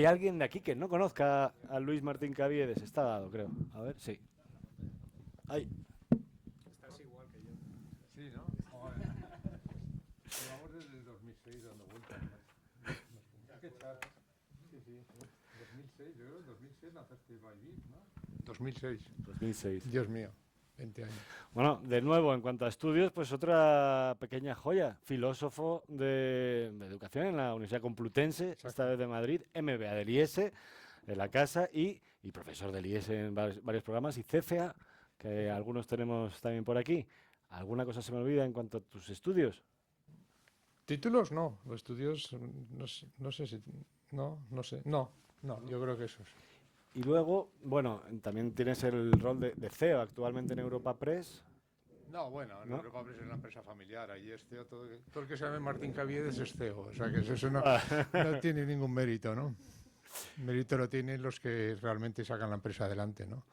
¿Hay alguien de aquí que no conozca a Luis Martín Caviedes? Está dado, creo. A ver, sí. Ay. Estás igual que yo. Sí, ¿no? Joder. Llevamos desde el 2006 dando vueltas. Hay que echar. Sí, sí. 2006, yo creo que en 2006 lanzaste Bybit, ¿no? 2006. 2006. Dios mío, 20 años. Bueno, de nuevo, en cuanto a estudios, pues otra pequeña joya. Filósofo de educación en la Universidad Complutense, Exacto. esta vez de Madrid, MBA del IES, en la casa, y profesor del IES en varios programas, y CFA, que algunos tenemos también por aquí. ¿Alguna cosa se me olvida en cuanto a tus estudios? ¿Títulos? No. Los estudios, no sé si. No sé. No, yo creo que eso es. Y luego, bueno, también tienes el rol de CEO actualmente en Europa Press. No, bueno, ¿No? Europa Press es una empresa familiar, allí es CEO, todo el que se llame Martín Caviedes es CEO, o sea que eso no tiene ningún mérito, ¿no? Mérito lo tienen los que realmente sacan la empresa adelante, ¿no?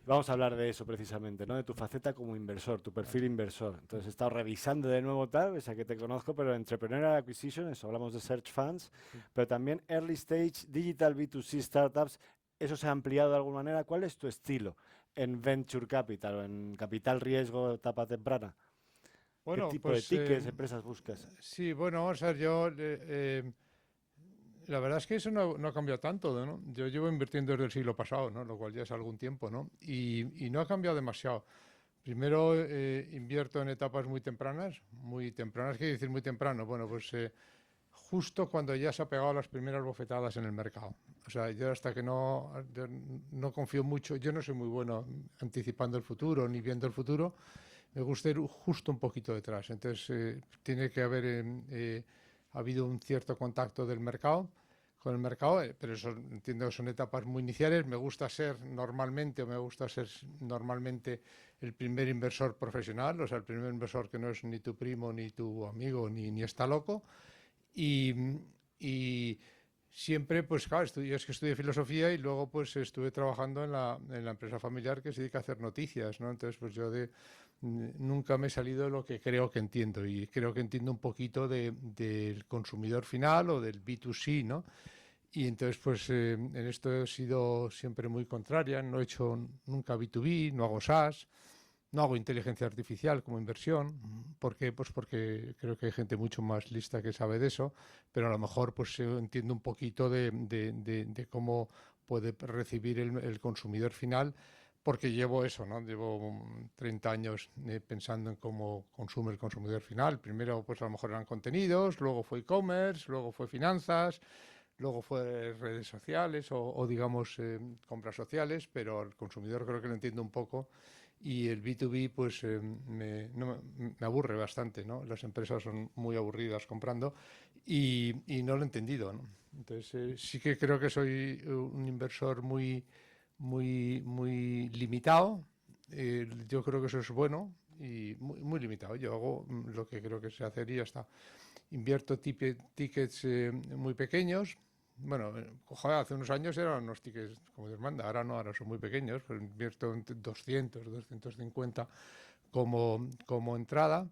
Vamos a hablar de eso precisamente, ¿no? De tu faceta como inversor, tu perfil inversor. Entonces he estado revisando de nuevo tal, pese a que te conozco, pero Entrepreneurial Acquisition, eso hablamos de Search Funds, pero también Early Stage, Digital B2C Startups, eso se ha ampliado de alguna manera. ¿Cuál es tu estilo en Venture Capital o en Capital Riesgo etapa temprana? ¿Qué Bueno, tipo de pues tickets, empresas buscas? sí, bueno, vamos a ver, la verdad es que eso no ha cambiado tanto, ¿no? Yo llevo invirtiendo desde el siglo pasado, ¿no? Lo cual ya es algún tiempo, ¿no? Y no ha cambiado demasiado. Primero invierto en etapas muy tempranas, ¿qué quiere decir muy temprano? Bueno, pues justo cuando ya se ha pegado las primeras bofetadas en el mercado. O sea, yo hasta que yo no confío mucho, yo no soy muy bueno anticipando el futuro ni viendo el futuro, me gusta ir justo un poquito detrás. Entonces, tiene que haber habido un cierto contacto del mercado con el mercado, pero eso entiendo que son etapas muy iniciales. Me gusta ser normalmente el primer inversor profesional, o sea, el primer inversor que no es ni tu primo, ni tu amigo, ni está loco. Y, y siempre, pues claro, yo es que estudié filosofía y luego pues estuve trabajando en la empresa familiar que se dedica a hacer noticias, ¿no? Entonces, pues nunca me he salido de lo que creo que entiendo y creo que entiendo un poquito del consumidor final o del B2C, ¿no? Y entonces, pues en esto he sido siempre muy contraria, no he hecho nunca B2B, no hago SaaS, no hago inteligencia artificial como inversión. ¿Por qué? Pues porque creo que hay gente mucho más lista que sabe de eso, pero a lo mejor pues entiendo un poquito de cómo puede recibir el consumidor final, porque llevo eso, ¿no? Llevo 30 años pensando en cómo consume el consumidor final. Primero, pues a lo mejor eran contenidos, luego fue e-commerce, luego fue finanzas, luego fue redes sociales o digamos, compras sociales, pero al consumidor creo que lo entiendo un poco y el B2B pues me aburre bastante, ¿no? Las empresas son muy aburridas comprando y no lo he entendido, ¿no? Entonces, sí que creo que soy un inversor muy limitado. Yo creo que eso es bueno y muy limitado. Yo hago lo que creo que sé hacer y ya está. Invierto tickets muy pequeños. Bueno, joder, hace unos años eran unos tickets como Dios manda, ahora no, ahora son muy pequeños, pero invierto entre 200, 250 como entrada.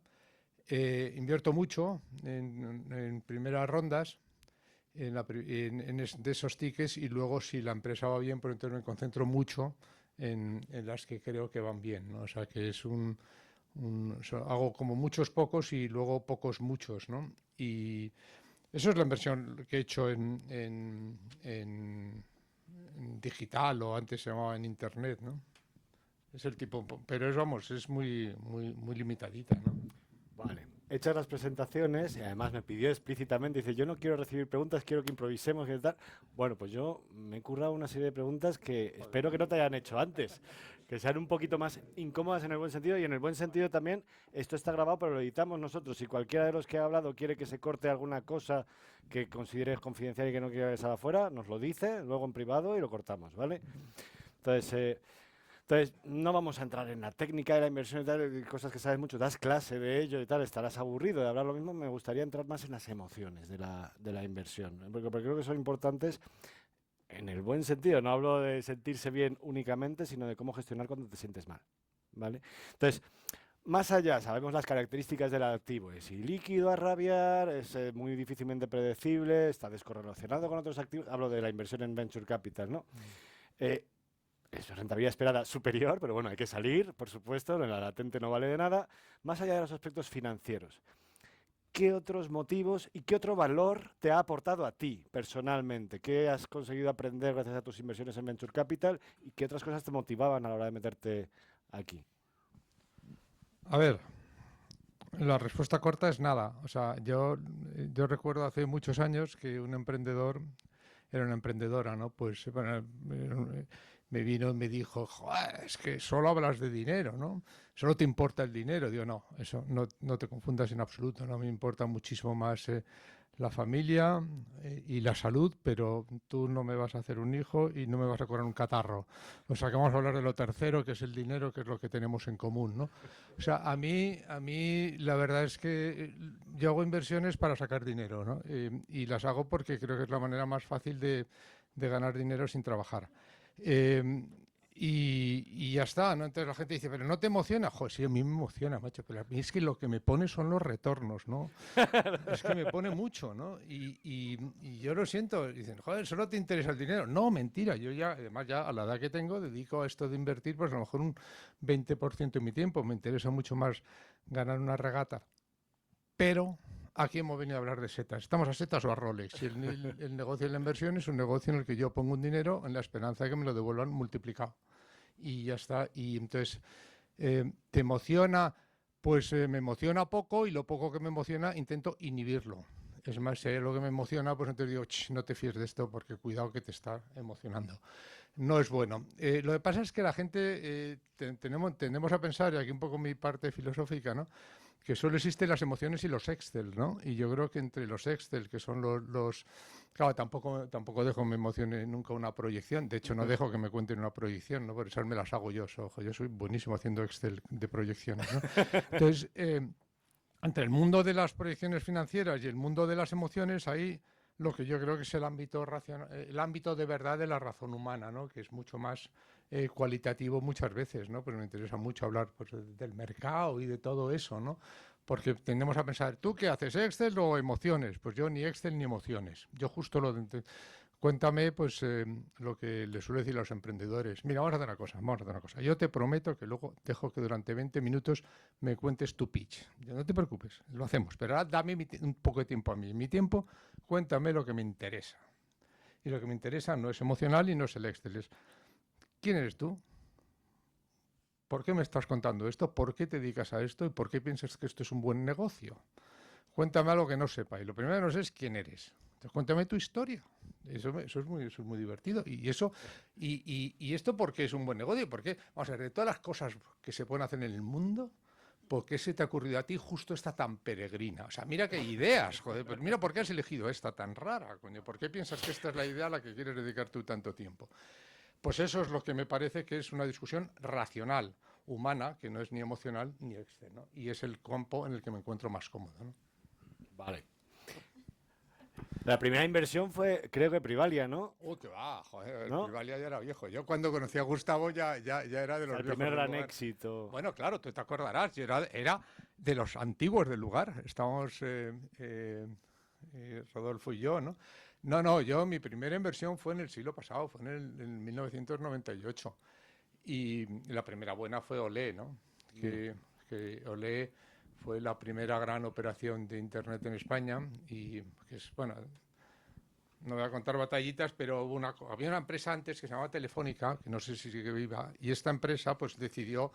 Invierto mucho en primeras rondas de esos tickets y luego si la empresa va bien, pues entonces me concentro mucho en las que creo que van bien, ¿no? O sea, que es hago como muchos pocos y luego pocos muchos, ¿no? Y eso es la inversión que he hecho en digital o antes se llamaba en internet, ¿no? Es el tipo, pero vamos, es muy limitadita, ¿no? Vale. Hechas las presentaciones, y además me pidió explícitamente, dice, yo no quiero recibir preguntas, quiero que improvisemos y tal. Bueno, pues yo me he currado una serie de preguntas que espero que no te hayan hecho antes, que sean un poquito más incómodas en el buen sentido y en el buen sentido también, esto está grabado, pero lo editamos nosotros. Si cualquiera de los que ha hablado quiere que se corte alguna cosa que consideres confidencial y que no quiera que salga afuera, nos lo dice, luego en privado y lo cortamos, ¿vale? Entonces, no vamos a entrar en la técnica de la inversión y tal, y cosas que sabes mucho, das clase de ello y tal, estarás aburrido de hablar lo mismo. Me gustaría entrar más en las emociones de la inversión, ¿eh? Porque creo que son importantes en el buen sentido. No hablo de sentirse bien únicamente, sino de cómo gestionar cuando te sientes mal, ¿vale? Entonces, más allá, sabemos las características del activo. Es ilíquido a rabiar, es muy difícilmente predecible, está descorrelacionado con otros activos. Hablo de la inversión en venture capital, ¿no? Eh, es rentabilidad esperada superior, pero bueno, hay que salir, por supuesto, la latente no vale de nada. Más allá de los aspectos financieros, ¿qué otros motivos y qué otro valor te ha aportado a ti personalmente? ¿Qué has conseguido aprender gracias a tus inversiones en venture capital y qué otras cosas te motivaban a la hora de meterte aquí? A ver, la respuesta corta es nada. O sea, yo recuerdo hace muchos años que un emprendedor era una emprendedora, ¿no? Pues bueno, me vino y me dijo: "Joder, es que solo hablas de dinero, ¿no? Solo te importa el dinero". Digo, no, eso no te confundas en absoluto, no me importa muchísimo más la familia y la salud, pero tú no me vas a hacer un hijo y no me vas a curar un catarro. O sea, que vamos a hablar de lo tercero, que es el dinero, que es lo que tenemos en común, ¿no? O sea, a mí la verdad es que yo hago inversiones para sacar dinero, ¿no? Y las hago porque creo que es la manera más fácil de ganar dinero sin trabajar. Eh, y ya está, ¿no? Entonces la gente dice, pero ¿no te emociona? Joder, sí, a mí me emociona, macho, pero a mí es que lo que me pone son los retornos, ¿no? Es que me pone mucho, ¿no? Y yo lo siento, dicen, joder, solo te interesa el dinero. No, mentira, yo ya, además ya a la edad que tengo, dedico a esto de invertir, pues a lo mejor un 20% de mi tiempo. Me interesa mucho más ganar una regata. Pero aquí hemos venido a hablar de setas. ¿Estamos a setas o a Rolex? Y el negocio de la inversión es un negocio en el que yo pongo un dinero en la esperanza de que me lo devuelvan multiplicado. Y ya está. Y entonces, ¿te emociona? Pues me emociona poco y lo poco que me emociona intento inhibirlo. Es más, si hay algo que me emociona, pues entonces digo, no te fíes de esto porque cuidado que te está emocionando. No es bueno. Lo que pasa es que la gente tendemos a pensar, y aquí un poco mi parte filosófica, ¿no? Que solo existen las emociones y los Excel, ¿no? Y yo creo que entre los Excel, que son claro, tampoco dejo que me emocione nunca una proyección. De hecho, no dejo que me cuenten una proyección, ¿no? Por eso me las hago yo. Ojo, yo soy buenísimo haciendo Excel de proyecciones, ¿no? Entonces, entre el mundo de las proyecciones financieras y el mundo de las emociones, ahí lo que yo creo que es el ámbito de verdad de la razón humana, ¿no? Que es mucho más cualitativo muchas veces, ¿no? Pues me interesa mucho hablar pues, del mercado y de todo eso, ¿no? Porque tendemos a pensar, ¿tú qué haces, Excel o emociones? Pues yo ni Excel ni emociones. Yo justo cuéntame, pues, lo que le suelo decir a los emprendedores. Mira, vamos a hacer una cosa. Yo te prometo que luego dejo que durante 20 minutos me cuentes tu pitch. No te preocupes, lo hacemos. Pero ahora dame un poco de tiempo a mí. En mi tiempo, cuéntame lo que me interesa. Y lo que me interesa no es emocional y no es el Excel. Es, ¿quién eres tú? ¿Por qué me estás contando esto? ¿Por qué te dedicas a esto? ¿Y por qué piensas que esto es un buen negocio? Cuéntame algo que no sepa. Y lo primero que no sé es quién eres. Entonces, cuéntame tu historia. Eso es muy divertido. Y esto porque es un buen negocio. Porque, vamos a ver, de todas las cosas que se pueden hacer en el mundo, ¿por qué se te ha ocurrido a ti justo esta tan peregrina? O sea, mira qué ideas, joder. Pues mira por qué has elegido esta tan rara, coño. ¿Por qué piensas que esta es la idea a la que quieres dedicar tú tanto tiempo? Pues eso es lo que me parece que es una discusión racional, humana, que no es ni emocional ni externa. Y es el campo en el que me encuentro más cómodo, ¿no? Vale. La primera inversión fue, creo que Privalia, ¿no? Que va, joder, ¿No? Privalia ya era viejo. Yo cuando conocí a Gustavo ya era de O sea, los el viejos primer del gran lugar. éxito. Bueno, claro, tú te acordarás, yo era de los antiguos del lugar. Estábamos Rodolfo y yo, ¿no? No, mi primera inversión fue en el siglo pasado, fue en 1998. Y la primera buena fue Olé, ¿no? Que Olé fue la primera gran operación de Internet en España y que es, bueno, no voy a contar batallitas, pero había una empresa antes que se llamaba Telefónica, que no sé si sigue viva, y esta empresa pues decidió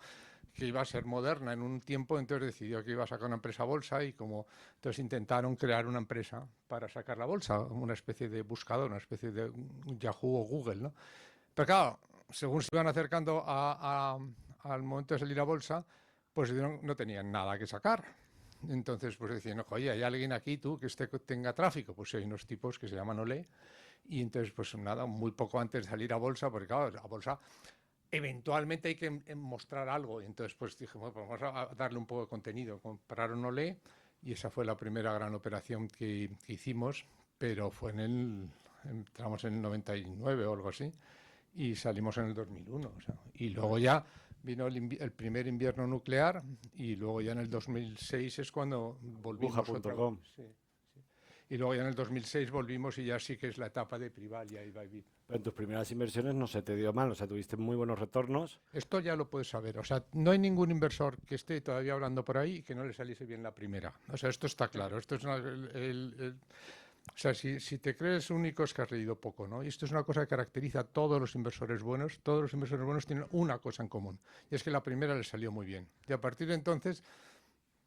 que iba a ser moderna en un tiempo, entonces decidió que iba a sacar una empresa a bolsa y como entonces intentaron crear una empresa para sacar la bolsa, una especie de buscador, una especie de Yahoo o Google, ¿no? Pero claro, según se iban acercando al momento de salir a bolsa, pues no tenían nada que sacar. Entonces, pues decían, oye, ¿hay alguien aquí tú que tenga tráfico? Pues hay unos tipos que se llaman Olé. Y entonces, pues nada, muy poco antes de salir a bolsa, porque claro, a bolsa eventualmente hay que mostrar algo. Y entonces, pues dije, bueno, pues vamos a darle un poco de contenido. Compraron Olé y esa fue la primera gran operación que hicimos, pero fue entramos en el 99 o algo así y salimos en el 2001. O sea, y luego ya vino el primer invierno nuclear y luego ya en el 2006 es cuando volvimos otra Burbuja.com. vez. Sí, sí. Y luego ya en el 2006 volvimos y ya sí que es la etapa de Prival y ahí va a vivir. Pero en tus primeras inversiones no se te dio mal, o sea, tuviste muy buenos retornos. Esto ya lo puedes saber. O sea, no hay ningún inversor que esté todavía hablando por ahí y que no le saliese bien la primera. O sea, esto está claro. Esto es o sea, si te crees único es que has leído poco, ¿no? Y esto es una cosa que caracteriza a todos los inversores buenos. Todos los inversores buenos tienen una cosa en común. Y es que la primera les salió muy bien. Y a partir de entonces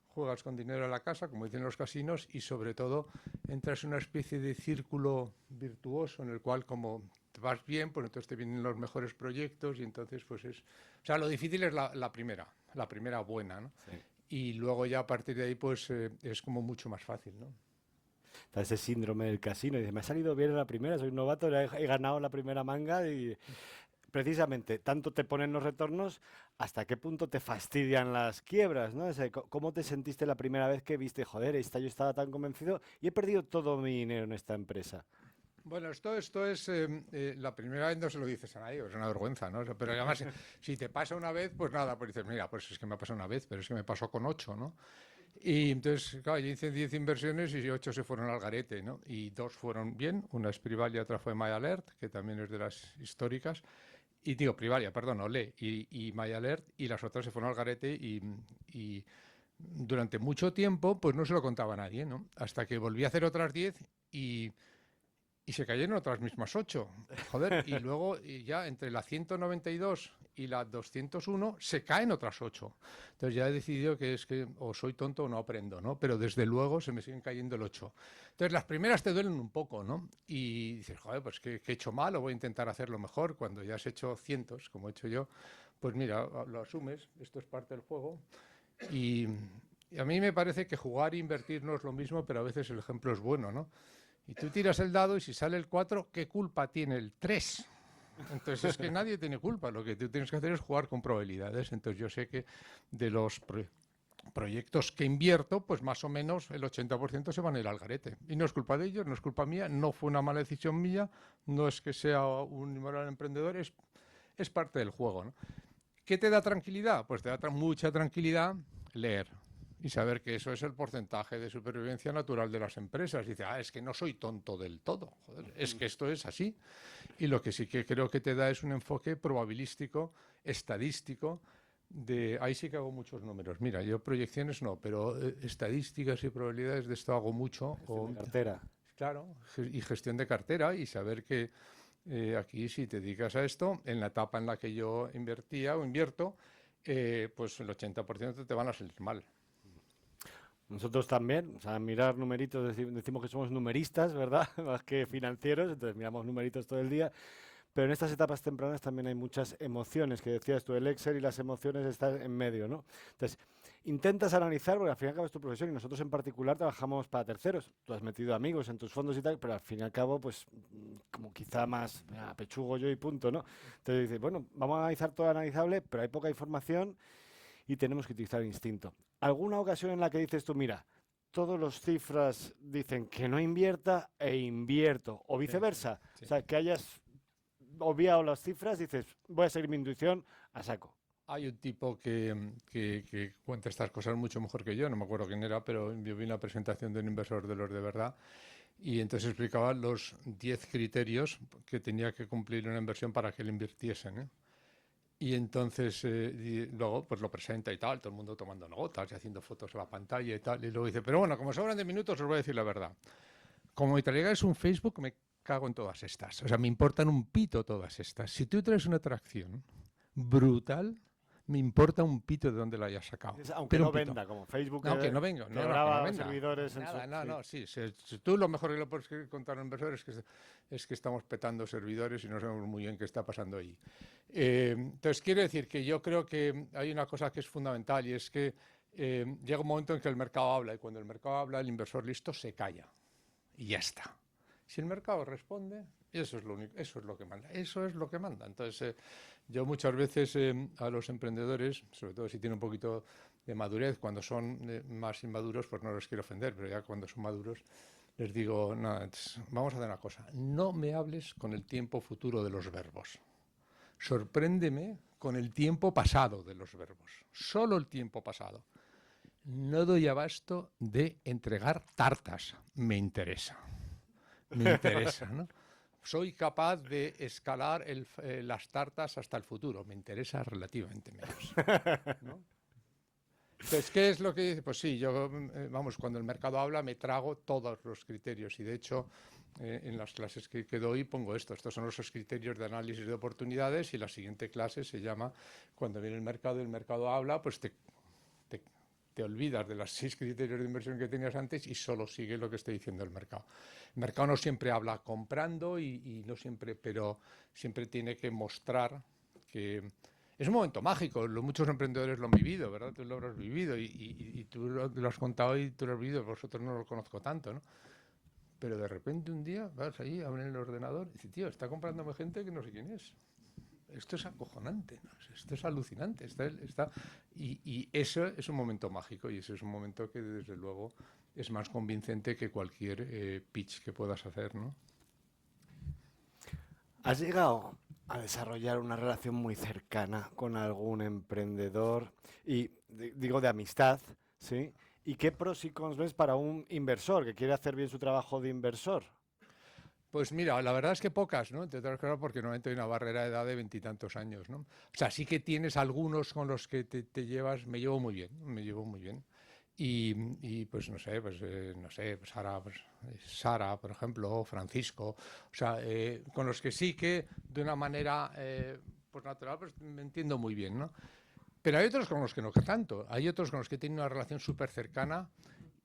juegas con dinero a la casa, como dicen los casinos, y sobre todo entras en una especie de círculo virtuoso en el cual como te vas bien, pues entonces te vienen los mejores proyectos y entonces pues es... O sea, lo difícil es la primera buena, ¿no? Sí. Y luego ya a partir de ahí pues es como mucho más fácil, ¿no? Está ese síndrome del casino. Y dice, me ha salido bien en la primera, soy un novato, he ganado la primera manga y precisamente tanto te ponen los retornos, hasta qué punto te fastidian las quiebras, ¿no? O sea, ¿cómo te sentiste la primera vez que viste, joder, yo estaba tan convencido y he perdido todo mi dinero en esta empresa? Bueno, esto es la primera vez no se lo dices a nadie, es una vergüenza, ¿no? O sea, pero además, si te pasa una vez, pues nada, pues dices, mira, pues es que me ha pasado una vez, pero es que me pasó con 8, ¿no? Y entonces, claro, yo hice 10 inversiones y 8 se fueron al garete, ¿no? Y 2 fueron bien, una es Privalia y otra fue MyAlert, que también es de las históricas. Y digo, Privalia, perdón, Olé, y MyAlert, y las otras se fueron al garete y durante mucho tiempo, pues no se lo contaba a nadie, ¿no? Hasta que volví a hacer otras 10 y y se cayeron otras mismas 8. Joder, y luego y ya entre la 192 y la 201 se caen otras 8. Entonces ya he decidido que es que o soy tonto o no aprendo, ¿no? Pero desde luego se me siguen cayendo el 8. Entonces las primeras te duelen un poco, ¿no? Y dices, joder, pues que he hecho mal o voy a intentar hacerlo mejor. Cuando ya has hecho cientos, como he hecho yo, pues mira, lo asumes, esto es parte del juego. Y, y a mí me parece que jugar e invertir no es lo mismo, pero a veces el ejemplo es bueno, ¿no? Y tú tiras el dado y si sale el 4, ¿qué culpa tiene el 3? Entonces es que nadie tiene culpa, lo que tú tienes que hacer es jugar con probabilidades. Entonces yo sé que de los proyectos que invierto, pues más o menos el 80% se van a ir al garete. Y no es culpa de ellos, no es culpa mía, no fue una mala decisión mía, no es que sea un inmoral emprendedor, es parte del juego, ¿no? ¿Qué te da tranquilidad? Pues te da mucha tranquilidad leer y saber que eso es el porcentaje de supervivencia natural de las empresas. Y dice, es que no soy tonto del todo, joder, es que esto es así. Y lo que sí que creo que te da es un enfoque probabilístico, estadístico, ahí sí que hago muchos números. Mira, yo proyecciones no, pero estadísticas y probabilidades de esto hago mucho. Gestión de cartera. Claro, y gestión de cartera y saber que aquí si te dedicas a esto, en la etapa en la que yo invertía o invierto, pues el 80% te van a salir mal. Nosotros también, o sea, mirar numeritos, decimos que somos numeristas, ¿verdad? Más que financieros, entonces miramos numeritos todo el día. Pero en estas etapas tempranas también hay muchas emociones, que decías tú, el Excel y las emociones están en medio, ¿no? Entonces, intentas analizar, porque al fin y al cabo es tu profesión y nosotros en particular trabajamos para terceros. Tú has metido amigos en tus fondos y tal, pero al fin y al cabo, pues, como quizá más pechugo yo y punto, ¿no? Entonces dices, bueno, vamos a analizar todo analizable, pero hay poca información y tenemos que utilizar el instinto. ¿Alguna ocasión en la que dices tú, mira, todos los cifras dicen que no invierta e invierto, o viceversa? Sí. O sea, que hayas obviado las cifras, dices, voy a seguir mi intuición a saco. Hay un tipo que cuenta estas cosas mucho mejor que yo, no me acuerdo quién era, pero yo vi una presentación de un inversor de los de verdad y entonces explicaba los 10 criterios que tenía que cumplir una inversión para que le invirtiesen, ¿eh? Y entonces luego pues lo presenta y tal, todo el mundo tomando notas y haciendo fotos a la pantalla y tal. Y luego dice, pero bueno, como sobran de minutos os voy a decir la verdad. Como mi traiga es un Facebook, me cago en todas estas. O sea, me importan un pito todas estas. Si tú traes una atracción brutal, me importa un pito de dónde la hayas sacado. Aunque pero no venda, como Facebook. No, que no venga. No, graba no venda. servidores en Nada, su... no, sí. no, sí. Si tú lo mejor que le puedes contar a un inversor es que estamos petando servidores y no sabemos muy bien qué está pasando ahí. Entonces, quiero decir que yo creo que hay una cosa que es fundamental y es que llega un momento en que el mercado habla y cuando el mercado habla, el inversor listo se calla y ya está. Si el mercado responde, eso es lo único, eso es lo que manda, eso es lo que manda. Entonces, yo muchas veces a los emprendedores, sobre todo si tienen un poquito de madurez, cuando son más inmaduros, pues no los quiero ofender, pero ya cuando son maduros les digo, no, vamos a hacer una cosa, no me hables con el tiempo futuro de los verbos. Sorpréndeme con el tiempo pasado de los verbos, solo el tiempo pasado. No doy abasto de entregar tartas, me interesa, ¿no? Soy capaz de escalar las tartas hasta el futuro, me interesa relativamente menos, ¿no? Entonces, ¿qué es lo que dice? Pues sí, yo, vamos, cuando el mercado habla me trago todos los criterios y de hecho en las clases que doy pongo esto. Estos son los criterios de análisis de oportunidades y la siguiente clase se llama cuando viene el mercado y el mercado habla, pues te olvidas de los 6 criterios de inversión que tenías antes y solo sigue lo que esté diciendo el mercado. El mercado no siempre habla comprando y no siempre, pero siempre tiene que mostrar que es un momento mágico. Muchos emprendedores lo han vivido, ¿verdad? Tú lo habrás vivido y tú lo has contado y tú lo has vivido. Vosotros no lo conozco tanto, ¿no? Pero de repente un día vas ahí, abres el ordenador y dices, tío, está comprándome gente que no sé quién es. Esto es acojonante, ¿no? Esto es alucinante. Y eso es un momento mágico y ese es un momento que desde luego es más convincente que cualquier pitch que puedas hacer, ¿no? ¿Has llegado a desarrollar una relación muy cercana con algún emprendedor? Y digo de amistad, ¿sí? ¿Y qué pros y cons ves para un inversor que quiere hacer bien su trabajo de inversor? Pues mira, la verdad es que pocas, ¿no? Entre otras cosas porque normalmente hay una barrera de edad de 20 y tantos años, ¿no? O sea, sí que tienes algunos con los que te llevas, me llevo muy bien, me llevo muy bien. Y pues no sé, pues Sara, por ejemplo, o Francisco, o sea, con los que sí que de una manera pues natural pues me entiendo muy bien, ¿no? Pero hay otros con los que no tanto, hay otros con los que tienen una relación súper cercana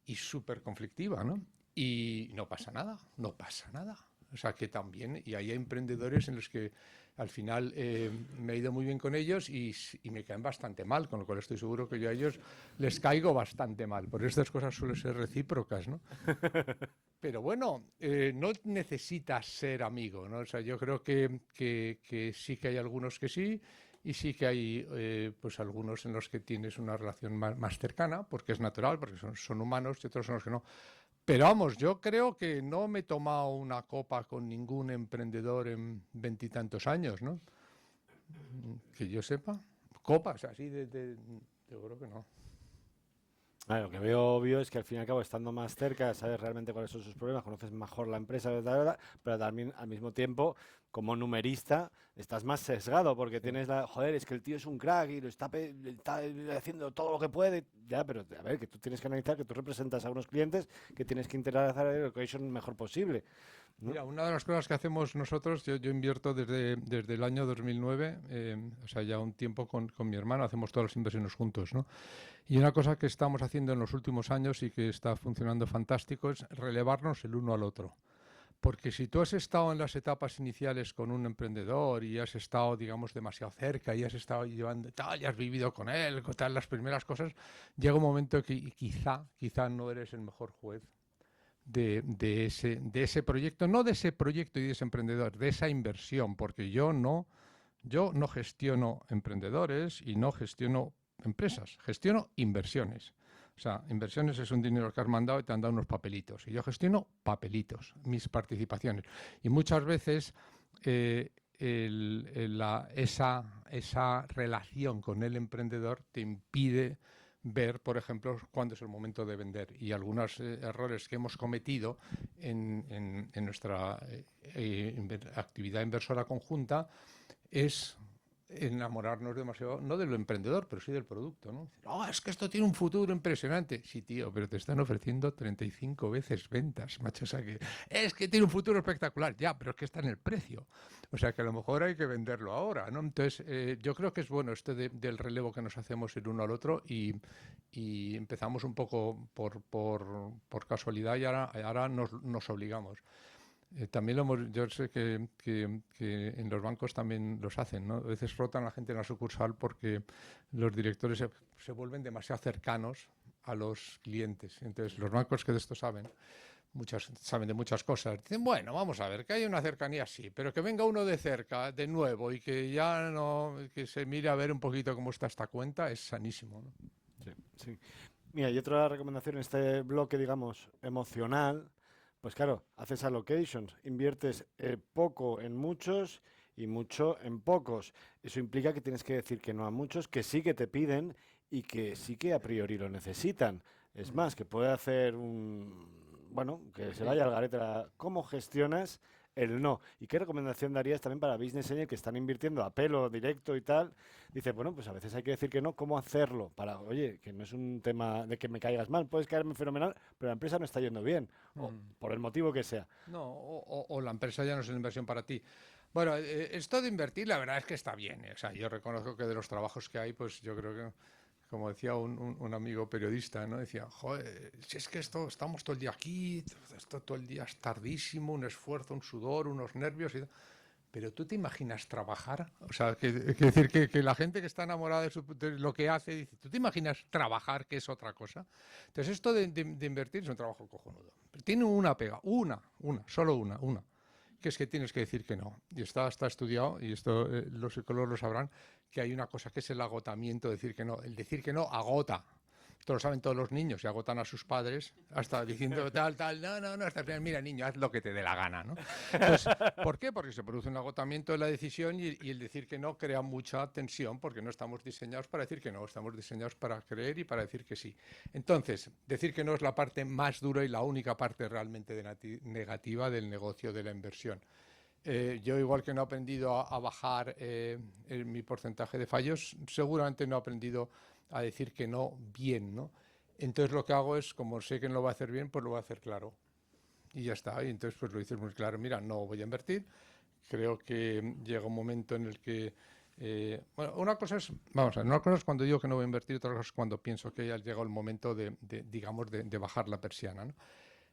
y súper conflictiva, ¿no? Y no pasa nada, no pasa nada. O sea que también, y hay emprendedores en los que al final me he ido muy bien con ellos y me caen bastante mal, con lo cual estoy seguro que yo a ellos les caigo bastante mal. Por estas cosas suelen ser recíprocas, ¿no? Pero bueno, no necesitas ser amigo, ¿no? O sea, yo creo que sí que hay algunos que sí, y sí que hay pues algunos en los que tienes una relación más cercana, porque es natural, porque son humanos, y otros son los que no. Pero vamos, yo creo que no me he tomado una copa con ningún emprendedor en 20 y tantos años, ¿no? Que yo sepa. Copas así yo creo que no. Lo que veo obvio es que al fin y al cabo, estando más cerca, sabes realmente cuáles son sus problemas, conoces mejor la empresa, ¿verdad? Pero también al mismo tiempo, como numerista, estás más sesgado porque Sí. tienes joder, es que el tío es un crack y está haciendo todo lo que puede. Ya, pero a ver, que tú tienes que analizar que tú representas a unos clientes que tienes que intentar hacer el location mejor posible, ¿no? Mira, una de las cosas que hacemos nosotros, yo invierto desde el año 2009, o sea, ya un tiempo con mi hermano, hacemos todas las inversiones juntos, ¿no? Y una cosa que estamos haciendo en los últimos años y que está funcionando fantástico es relevarnos el uno al otro. Porque si tú has estado en las etapas iniciales con un emprendedor y has estado, digamos, demasiado cerca y has estado llevando tal, y has vivido con él, con tal, las primeras cosas, llega un momento que quizá no eres el mejor juez de ese proyecto, no de ese proyecto y de ese emprendedor, de esa inversión, porque yo no gestiono emprendedores y no gestiono empresas, gestiono inversiones. O sea, inversiones es un dinero que has mandado y te han dado unos papelitos. Y yo gestiono papelitos, mis participaciones. Y muchas veces esa relación con el emprendedor te impide ver, por ejemplo, cuándo es el momento de vender. Y algunos errores que hemos cometido en nuestra actividad inversora conjunta es enamorarnos demasiado, no del emprendedor, pero sí del producto, ¿no? Oh, es que esto tiene un futuro impresionante. Sí, tío, pero te están ofreciendo 35 veces ventas, macho. O sea que es que tiene un futuro espectacular, ya, pero es que está en el precio. O sea que a lo mejor hay que venderlo ahora, ¿no? Entonces, yo creo que es bueno del relevo que nos hacemos el uno al otro y empezamos un poco por casualidad y ahora nos obligamos. También yo sé que en los bancos también los hacen, ¿no? A veces rotan a la gente en la sucursal porque los directores se vuelven demasiado cercanos a los clientes. Entonces, los bancos que de esto saben de muchas cosas. Dicen, bueno, vamos a ver, que hay una cercanía, sí, pero que venga uno de cerca, de nuevo, y que ya no, que se mire a ver un poquito cómo está esta cuenta, es sanísimo, ¿no? Sí, sí. Mira, y otra recomendación en este bloque, digamos, emocional, pues claro, haces allocations, inviertes poco en muchos y mucho en pocos. Eso implica que tienes que decir que no a muchos que sí que te piden y que sí que a priori lo necesitan. Es más, que puede hacer bueno, que se vaya al garete. ¿Cómo gestionas el no? ¿Y qué recomendación darías también para Business Angel que están invirtiendo a pelo directo y tal? Dice, bueno, pues a veces hay que decir que no, ¿cómo hacerlo? Para, oye, que no es un tema de que me caigas mal, puedes caerme fenomenal, pero la empresa no está yendo bien, o por el motivo que sea. No, o la empresa ya no es una inversión para ti. Bueno, esto de invertir, la verdad es que está bien. O sea, yo reconozco que de los trabajos que hay, pues yo creo que, como decía un amigo periodista, ¿no? Decía, joder, si es que esto, estamos todo el día aquí, esto todo el día es tardísimo, un esfuerzo, un sudor, unos nervios y tal. Pero tú te imaginas trabajar, o sea, que decir que la gente que está enamorada de lo que hace, dice, ¿tú te imaginas trabajar, que es otra cosa? Entonces esto de invertir es un trabajo cojonudo. Pero tiene una pega, solo una, que es que tienes que decir que no. Y está estudiado, y esto los psicólogos lo sabrán, que hay una cosa que es el agotamiento, decir que no. El decir que no agota. Esto lo saben todos los niños y agotan a sus padres hasta diciendo tal, no, hasta el final, mira niño, haz lo que te dé la gana, ¿no? Entonces, ¿por qué? Porque se produce un agotamiento de la decisión y el decir que no crea mucha tensión porque no estamos diseñados para decir que no, estamos diseñados para creer y para decir que sí. Entonces, decir que no es la parte más dura y la única parte realmente negativa del negocio de la inversión. Yo, igual que no he aprendido a bajar mi porcentaje de fallos, seguramente no he aprendido a decir que no bien, ¿no? Entonces lo que hago es, como sé que no lo va a hacer bien, pues lo voy a hacer claro. Y ya está. Y entonces pues lo dices muy claro, mira, no voy a invertir. Creo que llega un momento en el que... bueno, una cosa es, vamos a ver, una cosa es cuando digo que no voy a invertir, otra cosa es cuando pienso que ya ha llegado el momento digamos, de bajar la persiana, ¿no?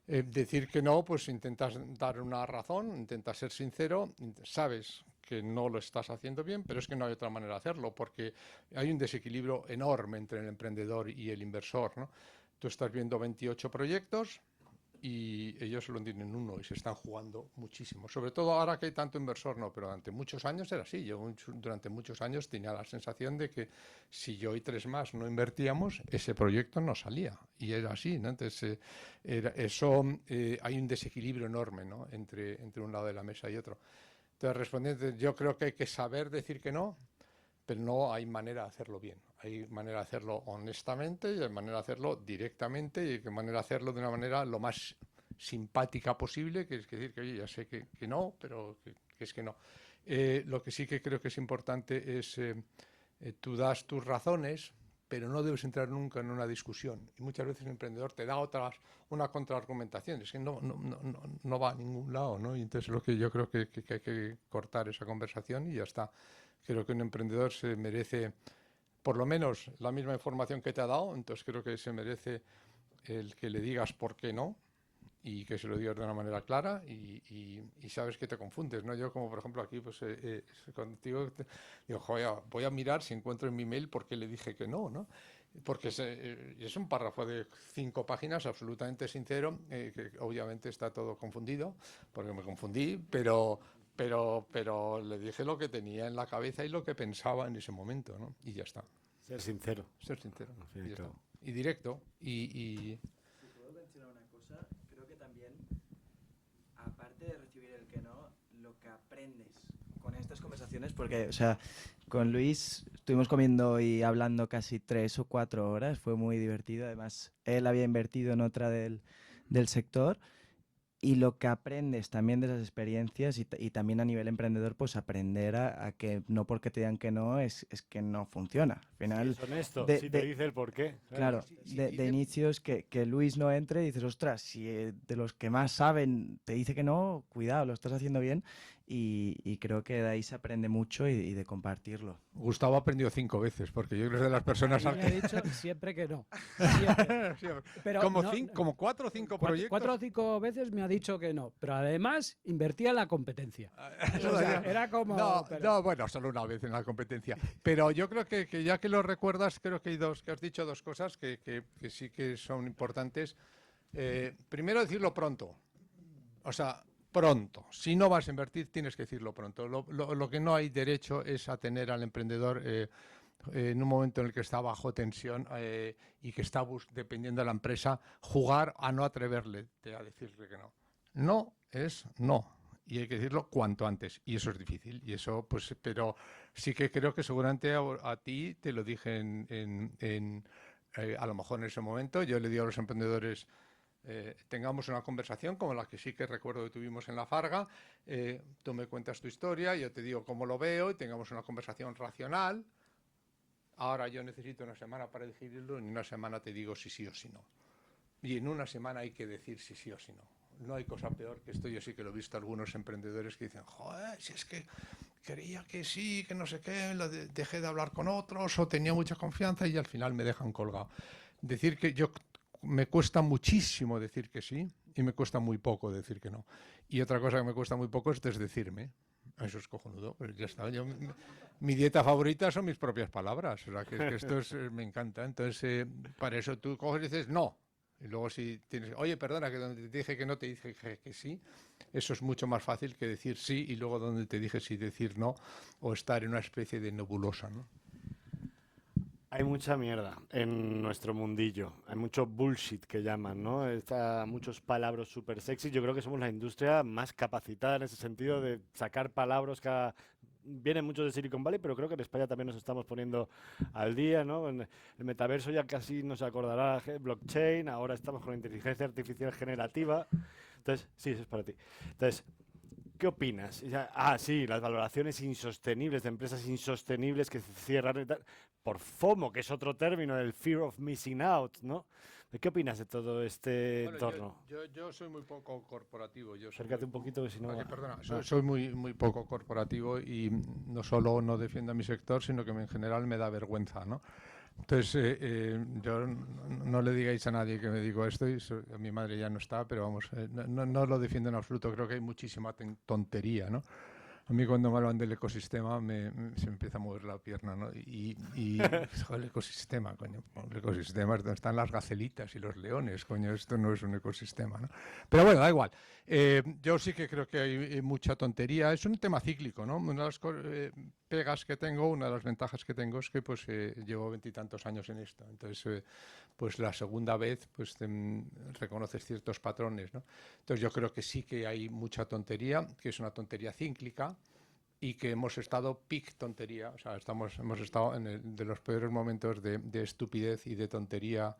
Decir que no, pues intentas dar una razón, intentas ser sincero, sabes que no lo estás haciendo bien, pero es que no hay otra manera de hacerlo, porque hay un desequilibrio enorme entre el emprendedor y el inversor, ¿no? Tú estás viendo 28 proyectos y ellos solo tienen uno y se están jugando muchísimo. Sobre todo ahora que hay tanto inversor, no, pero durante muchos años era así. Yo durante muchos años tenía la sensación de que si yo y tres más no invertíamos, ese proyecto no salía. Y era así, ¿no? Entonces, hay un desequilibrio enorme, ¿no? entre un lado de la mesa y otro. Entonces, respondiendo, yo creo que hay que saber decir que no, pero no hay manera de hacerlo bien. Hay manera de hacerlo honestamente y hay manera de hacerlo directamente y hay manera de hacerlo de una manera lo más simpática posible, que es decir que oye, ya sé que no, pero que es que no. Lo que sí que creo que es importante es tú das tus razones, pero no debes entrar nunca en una discusión. Y muchas veces el emprendedor te da una contraargumentación, es que no va a ningún lado, ¿no? Y entonces lo que yo creo que hay que cortar esa conversación y ya está. Creo que un emprendedor se merece por lo menos la misma información que te ha dado, entonces creo que se merece el que le digas por qué no y que se lo digas de una manera clara y sabes que te confundes, ¿no? Yo como por ejemplo aquí, pues contigo digo, joder, voy a mirar si encuentro en mi mail por qué le dije que no, ¿no? Porque es un párrafo de 5 páginas absolutamente sincero, que obviamente está todo confundido, porque me confundí, pero le dije lo que tenía en la cabeza y lo que pensaba en ese momento, ¿no? Y ya está. Ser sincero. Ser sincero. Al fin y Y, ya al cabo. está. Y directo. Y Si puedo mencionar una cosa, creo que también, aparte de recibir el que no, lo que aprendes con estas conversaciones, porque, o sea, con Luis estuvimos comiendo y hablando casi 3 o 4 horas, fue muy divertido. Además, él había invertido en otra del sector. Y lo que aprendes también de esas experiencias y también a nivel emprendedor, pues aprender a que no porque te digan que no es que no funciona. Al final, Si es honesto, de- si te de- dice el porqué. claro, de inicio es que Luis no entre y dices, ostras, si de los que más saben te dice que no, cuidado, lo estás haciendo bien. Y creo que de ahí se aprende mucho y de compartirlo. Gustavo aprendió 5 veces, porque yo creo que es de las personas A mí al me ha que... dicho siempre que no. Siempre. Pero como, no- como 4 o 5 Cuatro, proyectos. 4 o 5 veces me ha dicho que no, pero además invertía en la competencia. Eso O sea, decía. era como... No, pero- no, bueno, solo una vez en la competencia. Pero yo creo que ya que lo recuerdas, creo que que has dicho dos cosas que sí que son importantes. Primero, decirlo pronto. O sea, pronto. Si no vas a invertir, tienes que decirlo pronto. Lo que no hay derecho es a tener al emprendedor en un momento en el que está bajo tensión y que está, dependiendo de la empresa, jugar a no atreverle a decirle que no. No es no. y hay que decirlo cuanto antes, y eso es difícil, y eso, pues, pero sí que creo que seguramente a ti te lo dije a lo mejor en ese momento, yo le digo a los emprendedores, tengamos una conversación como la que sí que recuerdo que tuvimos en La Farga, tú me cuentas tu historia, yo te digo cómo lo veo y tengamos una conversación racional. Ahora yo necesito una semana para digerirlo, en una semana te digo si sí o si no. Y en una semana hay que decir si sí o si no. No hay cosa peor que esto, yo sí que lo he visto a algunos emprendedores que dicen, joder, si es que creía que sí, que no sé qué, dejé de hablar con otros o tenía mucha confianza y al final me dejan colgado. Decir que yo me cuesta muchísimo decir que sí y me cuesta muy poco decir que no. Y otra cosa que me cuesta muy poco es desdecirme. Eso es cojonudo, pero ya está. Mi dieta favorita son mis propias palabras. O sea, que esto me encanta. Entonces, para eso tú coges y dices no. Y luego si tienes, oye, perdona, que donde te dije que no te dije que sí, eso es mucho más fácil que decir sí y luego donde te dije sí decir no o estar en una especie de nebulosa, ¿no? Hay mucha mierda en nuestro mundillo, hay mucho bullshit que llaman, ¿no? Está muchos palabras súper sexy. Yo creo que somos la industria más capacitada en ese sentido de sacar palabras que vienen muchos de Silicon Valley, pero creo que en España también nos estamos poniendo al día, ¿no? En el metaverso ya casi nos acordará blockchain, ahora estamos con la inteligencia artificial generativa. Entonces, sí, eso es para ti. Entonces, ¿qué opinas? Sí, las valoraciones insostenibles de empresas insostenibles que cierran y tal, por FOMO, que es otro término del fear of missing out, ¿no? ¿Qué opinas de todo este entorno? Yo soy muy poco corporativo. Acércate un poquito, que si no... Perdona, soy muy poco corporativo y no solo no defiendo a mi sector, sino que en general me da vergüenza, ¿no? Entonces, yo no le digáis a nadie que me digo esto, mi madre ya no está, pero vamos, no lo defiendo en absoluto, creo que hay muchísima tontería, ¿no? A mí cuando me hablan del ecosistema se me empieza a mover la pierna, ¿no? Joder, el ecosistema, coño, el ecosistema es donde están las gacelitas y los leones, coño, esto no es un ecosistema, ¿no? Pero bueno, da igual. Yo sí que creo que hay mucha tontería. Es un tema cíclico, ¿no? Una de las pegas que tengo, una de las ventajas que tengo es que pues llevo 20 y tantos años en esto. Entonces, pues la segunda vez pues reconoces ciertos patrones, ¿no? Entonces yo creo que sí que hay mucha tontería, que es una tontería cíclica y que hemos estado peak tontería, o sea, hemos estado de los peores momentos de estupidez y de tontería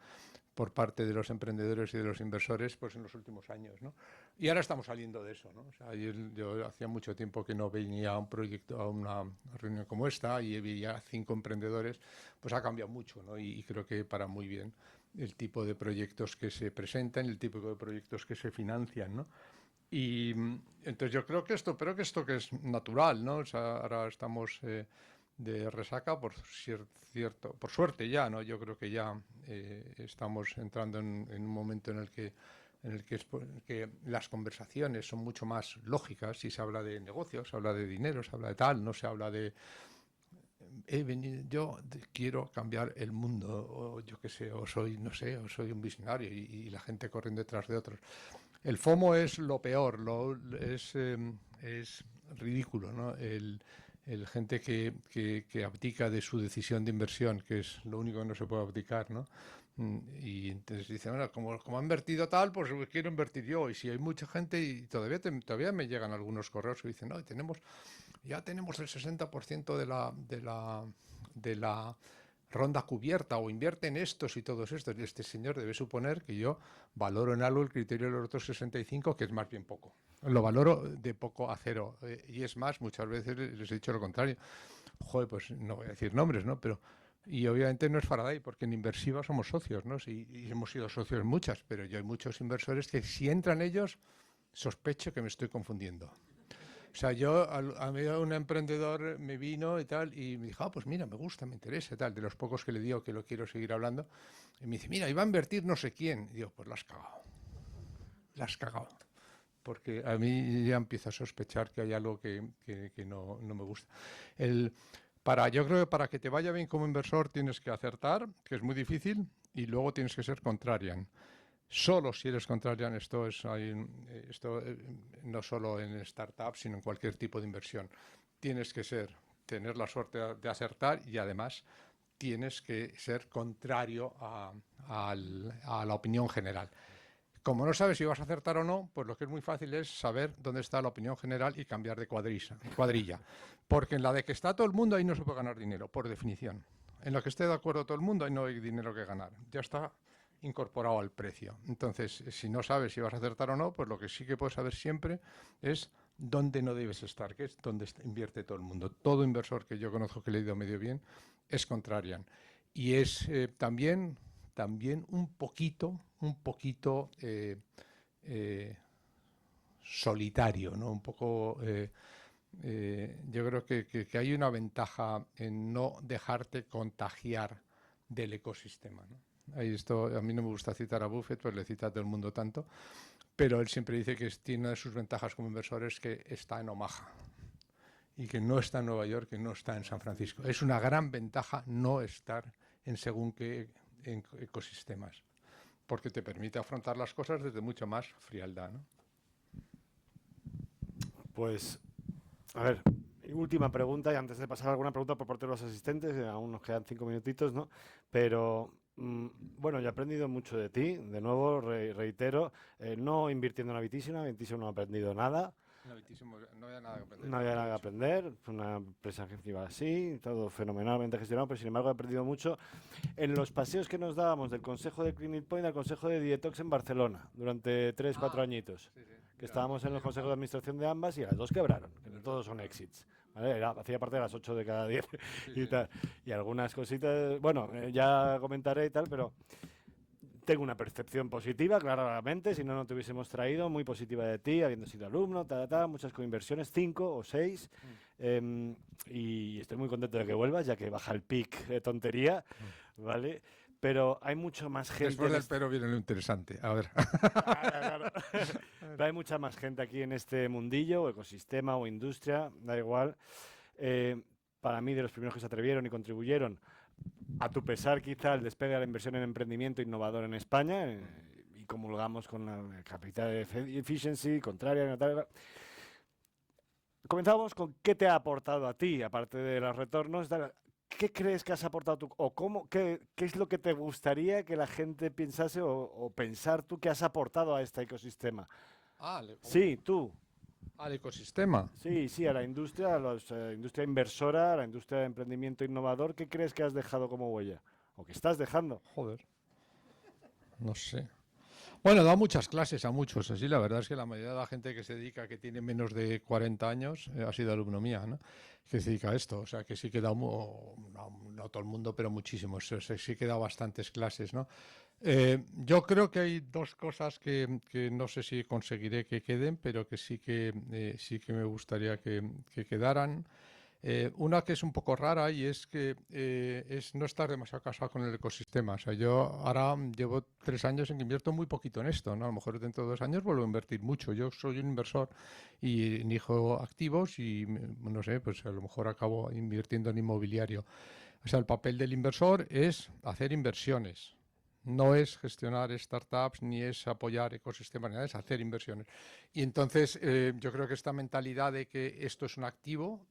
por parte de los emprendedores y de los inversores pues en los últimos años, ¿no? Y ahora estamos saliendo de eso, ¿no? O sea, yo hacía mucho tiempo que no venía a un proyecto, a una reunión como esta y veía 5 emprendedores, pues ha cambiado mucho, ¿no? Y creo que para muy bien el tipo de proyectos que se presentan, el tipo de proyectos que se financian, ¿no? Y entonces yo creo que esto que es natural, ¿no? O sea, ahora estamos de resaca por suerte ya, ¿no? Yo creo que ya estamos entrando en un momento en el que las conversaciones son mucho más lógicas y se habla de negocios, se habla de dinero, se habla de tal, no se habla de quiero cambiar el mundo, o yo qué sé, o soy, no sé, o soy un visionario y la gente corriendo detrás de otros. El FOMO es lo peor, es ridículo, ¿no? El gente que abdica de su decisión de inversión, que es lo único que no se puede abdicar, ¿no? Y entonces dicen, bueno, como ha invertido tal, pues quiero invertir yo. Y si hay mucha gente, y todavía me llegan algunos correos que dicen, no, ya tenemos el 60% de la ronda cubierta, o invierte en estos y todos estos. Y este señor debe suponer que yo valoro en algo el criterio de los otros 65, que es más bien poco. Lo valoro de poco a cero. Y es más, muchas veces les he dicho lo contrario. Joder, pues no voy a decir nombres, ¿no? Y obviamente no es Faraday, porque en Inversiva somos socios, ¿no? Sí, y hemos sido socios muchas, pero yo hay muchos inversores que si entran ellos, sospecho que me estoy confundiendo. O sea, a mí un emprendedor me vino y tal, y me dijo, pues mira, me gusta, me interesa y tal, de los pocos que le digo que lo quiero seguir hablando, y me dice, mira, iba a invertir no sé quién. Y digo, pues la has cagado. Porque a mí ya empiezo a sospechar que hay algo que no me gusta. Yo creo que para que te vaya bien como inversor tienes que acertar, que es muy difícil, y luego tienes que ser contrarian. Solo si eres contrarian, esto no solo en startups, sino en cualquier tipo de inversión. Tienes que tener la suerte de acertar y además tienes que ser contrario a la opinión general. Como no sabes si vas a acertar o no, pues lo que es muy fácil es saber dónde está la opinión general y cambiar de cuadrilla. Porque en la de que está todo el mundo, ahí no se puede ganar dinero, por definición. En la que esté de acuerdo todo el mundo, ahí no hay dinero que ganar. Ya está incorporado al precio. Entonces, si no sabes si vas a acertar o no, pues lo que sí que puedes saber siempre es dónde no debes estar, que es donde invierte todo el mundo. Todo inversor que yo conozco que le ha ido medio bien es Contrarian. Y es también un poquito solitario, ¿no? Un poco, yo creo que hay una ventaja en no dejarte contagiar del ecosistema, ¿no? Ahí esto, a mí no me gusta citar a Buffett, pues le cita a todo el mundo tanto, pero él siempre dice que tiene una de sus ventajas como inversor es que está en Omaha y que no está en Nueva York, que no está en San Francisco. Es una gran ventaja no estar en según qué ecosistemas, porque te permite afrontar las cosas desde mucho más frialdad, ¿no? Pues, a ver, última pregunta, y antes de pasar a alguna pregunta por parte de los asistentes, aún nos quedan 5 minutitos, ¿no? Pero, bueno, yo he aprendido mucho de ti, de nuevo, reitero, no invirtiendo en Habitísima no he aprendido nada. No había nada que aprender. No había nada que aprender, fue una empresa que iba así, todo fenomenalmente gestionado, pero sin embargo he aprendido mucho en los paseos que nos dábamos del consejo de Clinic Point al consejo de Dietox en Barcelona durante 3-4 añitos. Sí, sí. Que estábamos en los consejos de administración de ambas y las dos quebraron, que no todos son exits. ¿Vale? Hacía parte de las 8 de cada 10 y tal. Y algunas cositas, bueno, ya comentaré y tal, pero tengo una percepción positiva, claramente, si no, no te hubiésemos traído, muy positiva de ti, habiendo sido alumno, muchas coinversiones, 5 o 6, y estoy muy contento de que vuelvas, ya que baja el pic de tontería, ¿vale? Pero hay mucho más gente... Después del pero viene lo interesante, a ver. Claro. Pero hay mucha más gente aquí en este mundillo, o ecosistema, o industria, da igual. Para mí, de los primeros que se atrevieron y contribuyeron, a tu pesar quizá, el despegue de la inversión en emprendimiento innovador en España, y comulgamos con la capital de efficiency, contraria, tal. Comenzamos con qué te ha aportado a ti, aparte de los retornos. ¿Qué crees que has aportado tú? ¿O qué es lo que te gustaría que la gente pensase o pensar tú que has aportado a este ecosistema? Sí, tú. Al ecosistema. Sí, a la industria, a la industria inversora, a la industria de emprendimiento innovador. ¿Qué crees que has dejado como huella? ¿O que estás dejando? Joder. No sé. Bueno, he dado muchas clases a muchos, así la verdad es que la mayoría de la gente que se dedica, que tiene menos de 40 años, ha sido alumno mía, ¿no? Que se dedica a esto, o sea, que sí que he dado, no todo el mundo, pero muchísimos, o sea, sí que he dado bastantes clases, ¿no? Yo creo que hay dos cosas que no sé si conseguiré que queden, pero que sí que me gustaría que quedaran. Una que es un poco rara y es que es no estar demasiado casado con el ecosistema. O sea, yo ahora llevo 3 años en que invierto muy poquito en esto, ¿no? A lo mejor dentro de 2 años vuelvo a invertir mucho. Yo soy un inversor y elijo activos y, no sé, pues a lo mejor acabo invirtiendo en inmobiliario. O sea, el papel del inversor es hacer inversiones. No es gestionar startups ni es apoyar ecosistemas, ni nada, es hacer inversiones. Y entonces yo creo que esta mentalidad de que esto es un activo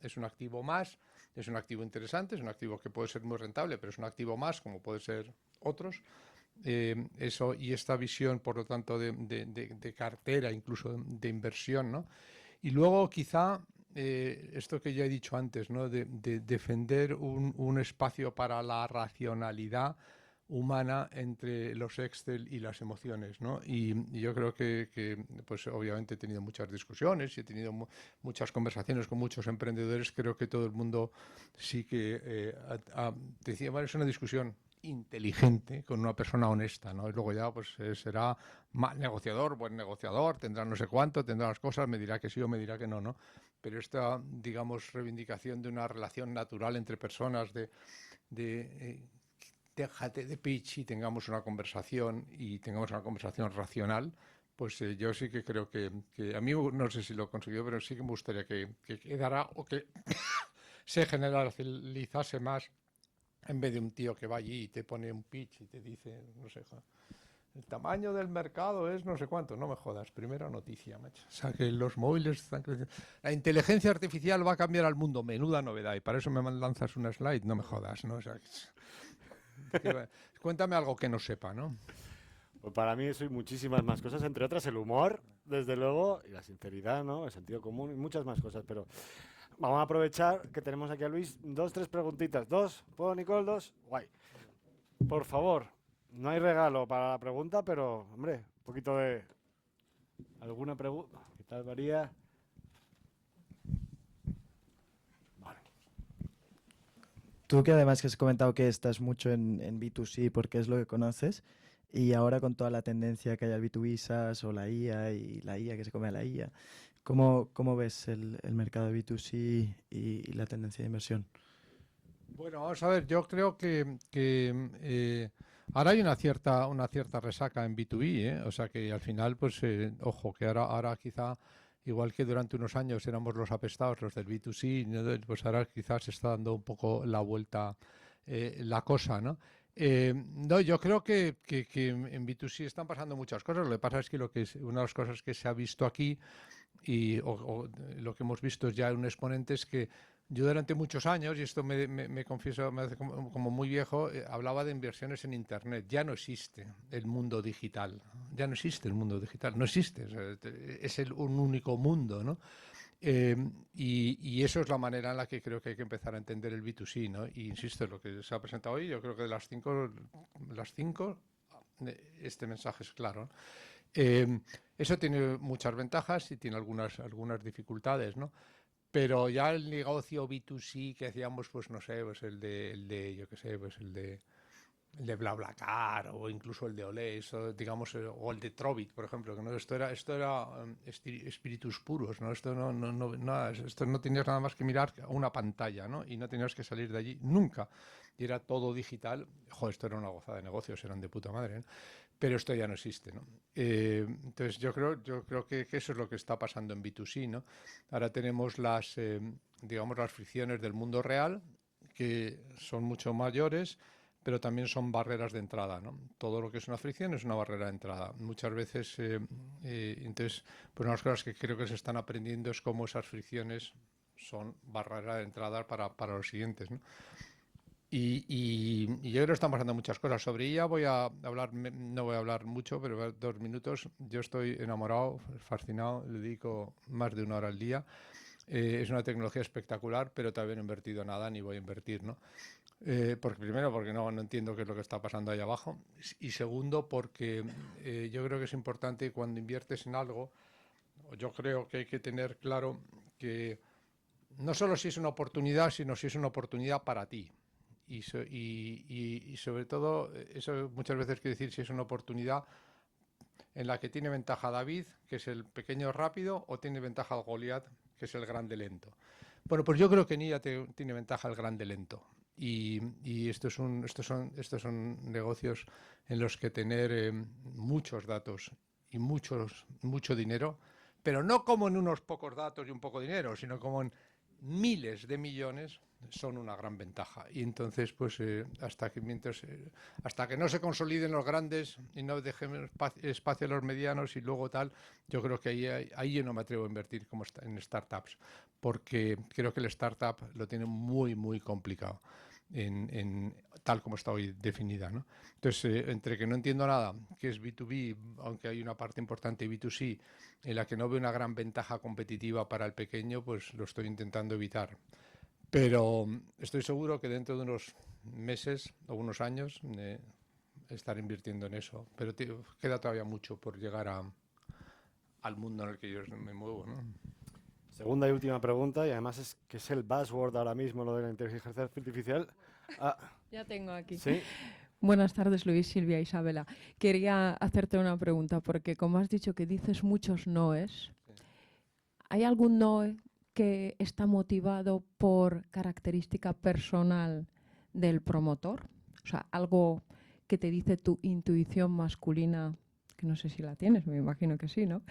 más, es un activo interesante, es un activo que puede ser muy rentable, pero es un activo más, como puede ser otros. Eso y esta visión, por lo tanto, de cartera, incluso de inversión, ¿no? Y luego quizá esto que ya he dicho antes, ¿no? De defender un espacio para la racionalidad humana entre los Excel y las emociones, ¿no? Y yo creo que pues obviamente he tenido muchas discusiones y he tenido muchas conversaciones con muchos emprendedores. Creo que todo el mundo sí que decía, bueno, es una discusión inteligente con una persona honesta, ¿no? Y luego ya pues será mal negociador, buen negociador, tendrá no sé cuánto, tendrá las cosas, me dirá que sí o me dirá que no, ¿no? Pero esta, digamos, reivindicación de una relación natural entre personas, déjate de pitch y tengamos una conversación racional, pues yo sí que creo que a mí no sé si lo he conseguido, pero sí que me gustaría que quedara o que se generalizase más en vez de un tío que va allí y te pone un pitch y te dice, no sé, el tamaño del mercado es no sé cuánto. No me jodas, primera noticia, macho. O sea, que los móviles están creciendo. La inteligencia artificial va a cambiar al mundo, menuda novedad, y para eso me lanzas una slide, no me jodas, ¿no? O sea, cuéntame algo que no sepa, ¿no? Pues para mí eso y muchísimas más cosas, entre otras el humor, desde luego, y la sinceridad, ¿no? El sentido común y muchas más cosas. Pero vamos a aprovechar que tenemos aquí a Luis. 2, 3 preguntitas. ¿2? ¿Puedo, Nicole? ¿2? Guay. Por favor, no hay regalo para la pregunta, pero, hombre, un poquito de... ¿Alguna pregunta? ¿Qué tal, María? Vale. Tú que además que has comentado que estás mucho en B2C porque es lo que conoces, y ahora con toda la tendencia que hay al B2B SaaS o la IA y la IA que se come a la IA, ¿cómo ves el mercado de B2C y la tendencia de inversión? Bueno, vamos a ver, yo creo que ahora hay una cierta resaca en B2B, ¿eh? O sea que al final, pues, ojo, que ahora quizá, igual que durante unos años éramos los apestados, los del B2C, ¿no? Pues ahora quizás se está dando un poco la vuelta la cosa, ¿no? No, yo creo que en B2C están pasando muchas cosas. Lo que pasa es que una de las cosas que se ha visto aquí o lo que hemos visto ya en un exponente es que yo durante muchos años, y esto me confieso, me hace como muy viejo, hablaba de inversiones en Internet. Ya no existe el mundo digital. Ya no existe el mundo digital. No existe. O sea, es un único mundo, ¿no? Y eso es la manera en la que creo que hay que empezar a entender el B2C, ¿no? Y insisto, lo que se ha presentado hoy, yo creo que de las cinco, este mensaje es claro, ¿no? Eso tiene muchas ventajas y tiene algunas dificultades, ¿no? Pero ya el negocio B2C que hacíamos, pues no sé, pues yo qué sé, pues el de BlaBlaCar o incluso el de Olé, eso, digamos, o el de Trovit, por ejemplo, que no, esto era espíritus puros, ¿no? Esto no tenías nada más que mirar a una pantalla, ¿no? Y no tenías que salir de allí nunca. Y era todo digital. Joder, esto era una gozada de negocios, eran de puta madre, ¿no? Pero esto ya no existe, ¿no? Entonces yo creo que eso es lo que está pasando en B2C, ¿no? Ahora tenemos digamos, las fricciones del mundo real, que son mucho mayores, pero también son barreras de entrada, ¿no? Todo lo que es una fricción es una barrera de entrada. Muchas veces, entonces, pues una de las cosas que creo que se están aprendiendo es cómo esas fricciones son barreras de entrada para los siguientes, ¿no? Y yo creo que están pasando muchas cosas. Sobre ella voy a hablar, no voy a hablar mucho, pero 2 minutos. Yo estoy enamorado, fascinado, le dedico más de 1 hora al día. Es una tecnología espectacular, pero todavía no he invertido nada ni voy a invertir, ¿no? Porque primero, porque no entiendo qué es lo que está pasando ahí abajo. Y segundo, porque yo creo que es importante cuando inviertes en algo, yo creo que hay que tener claro que no solo si es una oportunidad, sino si es una oportunidad para ti. Y sobre todo, eso muchas veces quiere decir si es una oportunidad en la que tiene ventaja David, que es el pequeño rápido, o tiene ventaja Goliat, que es el grande lento. Bueno, pues yo creo que Nia tiene ventaja el grande lento. Y estos son negocios en los que tener muchos datos y mucho dinero, pero no como en unos pocos datos y un poco de dinero, sino como en miles de millones, son una gran ventaja. Y entonces, pues hasta que no se consoliden los grandes y no dejemos espacio a los medianos y luego tal, yo creo que ahí yo no me atrevo a invertir como en startups, porque creo que el startup lo tiene muy, muy complicado. Tal como está hoy definida, ¿no? Entonces, entre que no entiendo nada, que es B2B, aunque hay una parte importante de B2C, en la que no veo una gran ventaja competitiva para el pequeño, pues lo estoy intentando evitar. Pero estoy seguro que dentro de unos meses o unos años estaré invirtiendo en eso. Pero queda todavía mucho por llegar al mundo en el que yo me muevo, ¿no? Segunda y última pregunta, y además es que es el buzzword ahora mismo lo de la inteligencia artificial. Ah, Ya tengo aquí. sí, Buenas tardes, Luis, Silvia, Isabela. Quería hacerte una pregunta, porque como has dicho que dices muchos noes, ¿hay algún noe que está motivado por característica personal del promotor? O sea, algo que te dice tu intuición masculina, que no sé si la tienes, me imagino que sí, ¿no?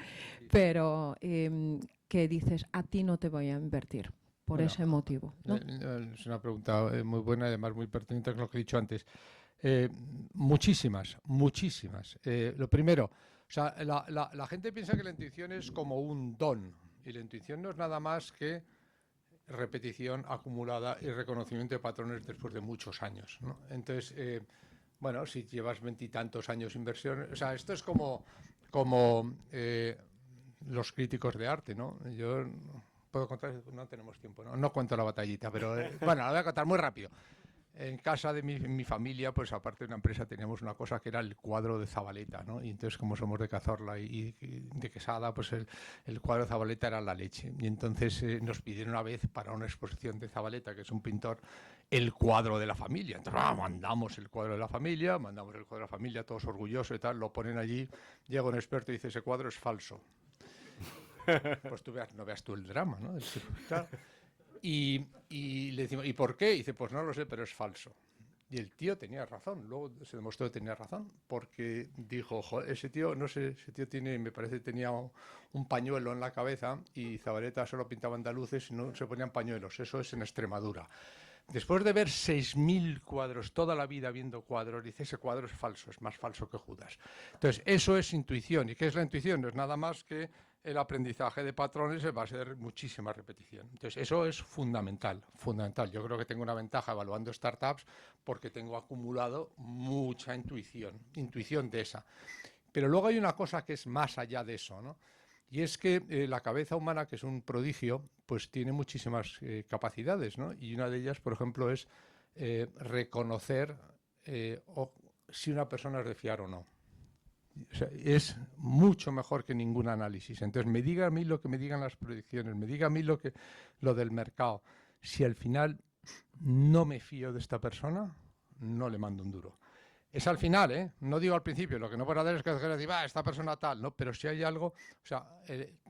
Pero que dices, a ti no te voy a invertir por Bueno, ese motivo, ¿no? es una pregunta muy buena y además muy pertinente con lo que he dicho antes. Muchísimas. Lo primero, o sea, la gente piensa que la intuición es como un don, y la intuición no es nada más que repetición acumulada y reconocimiento de patrones después de muchos años, ¿no? Entonces, Bueno, si llevas 20 y tantos años inversión, o sea, esto es como los críticos de arte, ¿no? Yo puedo contar, no tenemos tiempo, ¿no? No cuento la batallita, pero bueno, la voy a contar muy rápido. En casa de mi familia, pues aparte de una empresa, teníamos una cosa que era el cuadro de Zabaleta, ¿no? Y entonces, como somos de Cazorla y de Quesada, pues el cuadro de Zabaleta era la leche. Y entonces nos pidieron una vez para una exposición de Zabaleta, que es un pintor, el cuadro de la familia. Entonces, mandamos el cuadro de la familia, todos orgullosos y tal, lo ponen allí, llega un experto y dice, ese cuadro es falso. Pues no veas tú el drama, ¿no? Claro. Y le decimos, ¿y por qué? Y dice, pues no lo sé, pero es falso. Y el tío tenía razón, luego se demostró que tenía razón, porque dijo, joder, ese tío, no sé, ese tío tiene, me parece, tenía un pañuelo en la cabeza y Zabaleta solo pintaba andaluces y no se ponían pañuelos, eso es en Extremadura. Después de ver 6.000 cuadros, toda la vida viendo cuadros, dice, ese cuadro es falso, es más falso que Judas. Entonces, eso es intuición. ¿Y qué es la intuición? No es nada más que el aprendizaje de patrones en base a muchísima repetición. Entonces, eso es fundamental, fundamental. Yo creo que tengo una ventaja evaluando startups porque tengo acumulado mucha intuición de esa. Pero luego hay una cosa que es más allá de eso, ¿no? Y es que la cabeza humana, que es un prodigio, pues tiene muchísimas capacidades, ¿no? Y una de ellas, por ejemplo, es reconocer si una persona es de fiar o no. O sea, es mucho mejor que ningún análisis. Entonces, me diga a mí lo que me digan las predicciones, me diga a mí lo del mercado. Si al final no me fío de esta persona, no le mando un duro. Es al final, ¿eh? No digo al principio, lo que no puedo hacer es que decir, esta persona tal, ¿no? Pero si hay algo, o sea,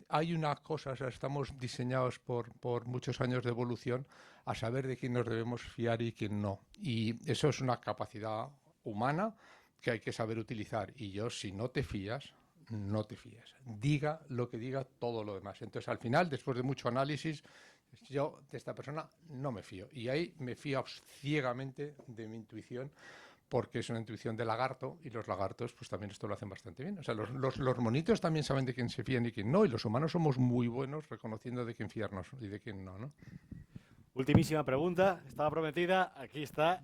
hay una cosa, o sea, estamos diseñados por muchos años de evolución a saber de quién nos debemos fiar y quién no. Y eso es una capacidad humana que hay que saber utilizar. Y yo, si no te fías, no te fías. Diga lo que diga todo lo demás. Entonces, al final, después de mucho análisis, yo de esta persona no me fío. Y ahí me fío ciegamente de mi intuición, porque es una intuición de lagarto y los lagartos pues también esto lo hacen bastante bien. O sea, los monitos también saben de quién se fían y quién no, y los humanos somos muy buenos reconociendo de quién fiarnos y de quién no, ¿no? Ultimísima pregunta, estaba prometida, aquí está.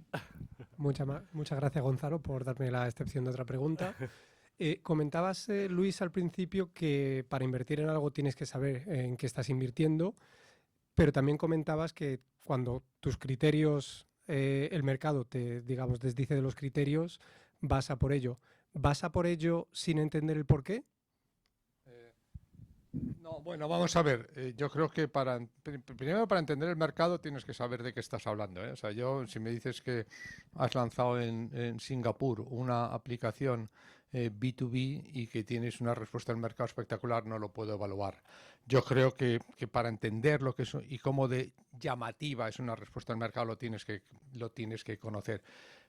Muchas gracias, Gonzalo, por darme la excepción de otra pregunta. Comentabas, Luis, al principio que para invertir en algo tienes que saber en qué estás invirtiendo, pero también comentabas que cuando tus criterios, el mercado te, digamos, desdice de los criterios, vas a por ello. ¿Vas a por ello sin entender el porqué? No, bueno, vamos a ver. Yo creo que primero para entender el mercado tienes que saber de qué estás hablando, ¿eh? O sea, si me dices que has lanzado en Singapur una aplicación B2B y que tienes una respuesta del mercado espectacular, no lo puedo evaluar. Yo creo que para entender lo que es y cómo de llamativa es una respuesta del mercado lo tienes que conocer.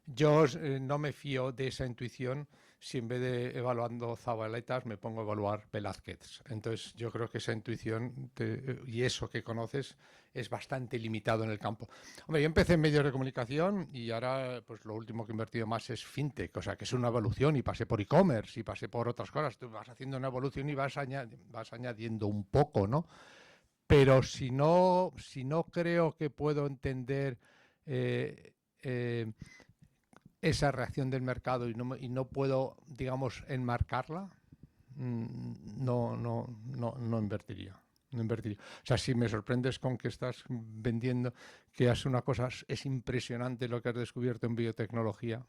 Yo no me fío de esa intuición si en vez de evaluando Zabaletas me pongo a evaluar Velázquez. Entonces yo creo que esa intuición y eso que conoces es bastante limitado en el campo. Hombre, yo empecé en medios de comunicación y ahora pues lo último que he invertido más es fintech, o sea que es una evolución, y pasé por e-commerce y pasé por otras cosas. Tú vas haciendo una evolución y vas añadiendo un poco, ¿no? Pero si no creo que puedo entender esa reacción del mercado y no puedo, digamos, enmarcarla, no invertiría. No invertiría. O sea, si me sorprendes con que estás vendiendo, que haces una cosa, es impresionante lo que has descubierto en biotecnología,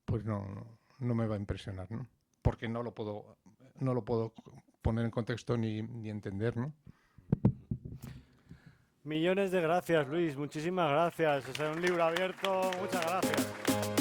pues no me va a impresionar, ¿no? Porque no lo puedo poner en contexto ni entender, ¿no? Millones de gracias, Luis. Muchísimas gracias. Es un libro abierto. Muchas gracias.